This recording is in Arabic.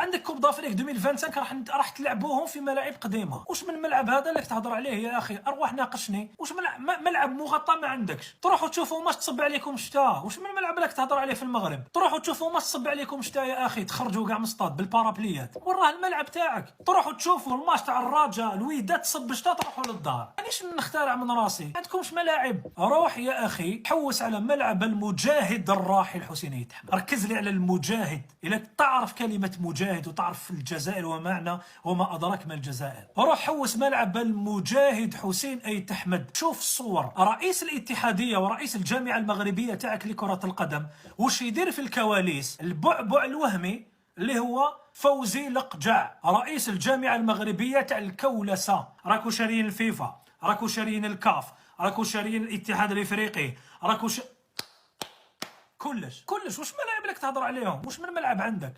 عندك كوب دافريك 2025 راح تلعبوهم في ملاعب قديمه. واش من ملعب هذا اللي تهضر عليه يا اخي؟ اروح ناقشني. واش ملعب مغطى ما عندكش؟ تروحوا تشوفوا ماتش تصب عليكم الشتاء. واش من ملعب لك تهضر عليه في المغرب؟ تروحوا تشوفوا ماتش تصب عليكم الشتاء يا اخي، تخرجوا كاع من الصطاد بالبارابليات. وراه الملعب تاعك. تروحوا تشوفوا الماتش تاع الرجاء الوداد تصب الشتاء تروحوا للدار. مانيش نخترع من راسي، عندكمش ملاعب. روح يا اخي حوس على ملعب المجاهد الراحل حسين يتحمل. ركز لي على المجاهد. الا تعرف كلمه مجاهد وتعرف الجزائر وما ادراك ما الجزائر، روح حوس ملعب المجاهد حسين ايت احمد. شوف الصور. رئيس الاتحاديه ورئيس الجامعه المغربيه تاعك لكره القدم واش يدير في الكواليس؟ البعبع الوهمي اللي هو فوزي لقجع، رئيس الجامعه المغربيه تاع الكولسه. راكو شاريين الفيفا، راكو شاريين الكاف، راكو شاريين الاتحاد الافريقي، راكو كلش. واش ملاعب لك تهضر عليهم؟ واش من ملعب عندك؟